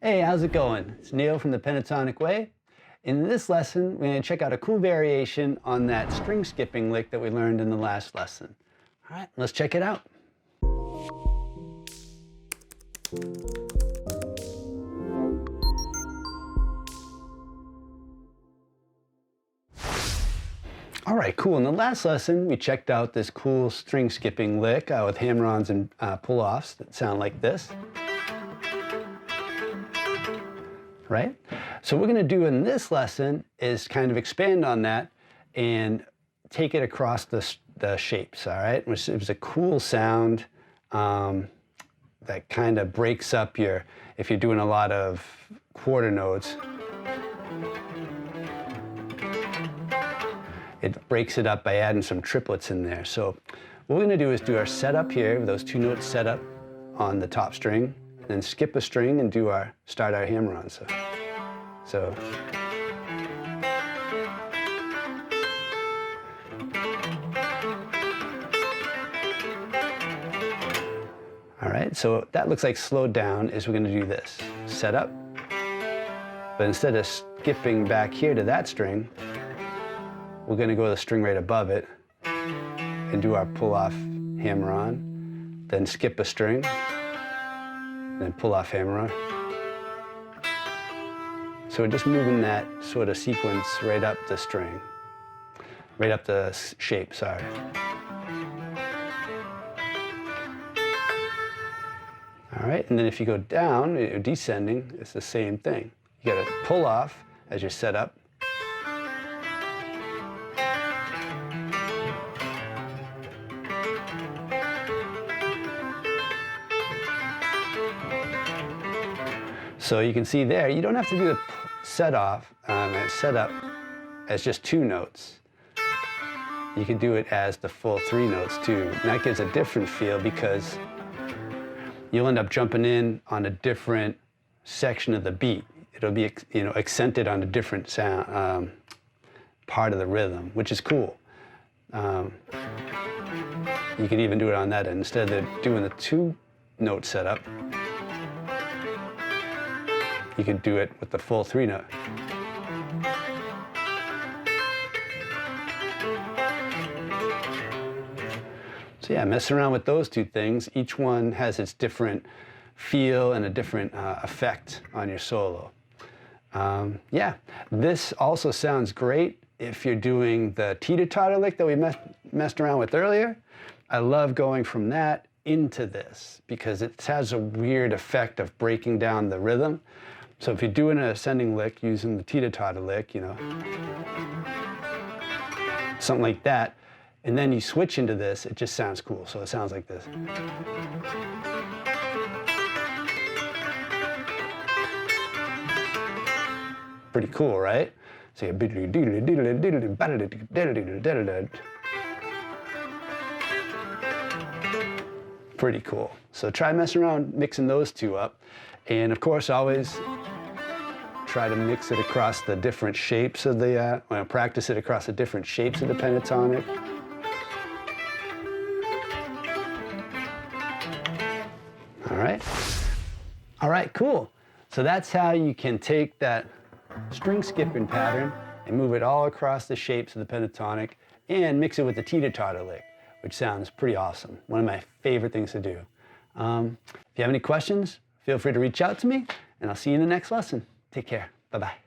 Hey, how's it going? It's Neil from the Pentatonic Way. In this lesson, we're going to check out a cool variation on that string skipping lick that we learned in the last lesson. All right, let's check it out. All right, cool. In the last lesson, we checked out this cool string skipping lick with hammer-ons and pull-offs that sound like this. Right? So what we're going to do in this lesson is kind of expand on that and take it across the shapes, all right? Which is a cool sound that kind of breaks up if you're doing a lot of quarter notes, it breaks it up by adding some triplets in there. So what we're going to do is do our setup here, with those two notes set up on the top string, and then skip a string and start our hammer-on. So all right, so that looks like slowed down is we're going to do this. Set up, but instead of skipping back here to that string, we're going to go to the string right above it and do our pull-off hammer-on, then skip a string, then pull-off hammer-on. So we're just moving that sort of sequence right up the string, right up the shape, sorry. All right, and then if you go down, descending, it's the same thing. You got to pull off as you're set up. So you can see there, you don't have to do the set up as just two notes. You can do it as the full three notes too. And that gives a different feel because you'll end up jumping in on a different section of the beat. It'll be, accented on a different sound, part of the rhythm, which is cool. You can even do it on that end. Instead of doing the two note setup, you can do it with the full three note. So yeah, mess around with those two things. Each one has its different feel and a different effect on your solo. Yeah, this also sounds great if you're doing the teeter-totter lick that we messed around with earlier. I love going from that into this because it has a weird effect of breaking down the rhythm. So if you're doing an ascending lick using the teeter-totter lick, something like that, and then you switch into this, it just sounds cool. So it sounds like this. Pretty cool, right? So pretty cool. So try messing around mixing those two up. And of course, always try to mix it across the different shapes of practice it across the different shapes of the pentatonic. All right, cool. So that's how you can take that string skipping pattern and move it all across the shapes of the pentatonic and mix it with the teeter-totter lick, which sounds pretty awesome. One of my favorite things to do. If you have any questions, feel free to reach out to me, and I'll see you in the next lesson. Take care. Bye-bye.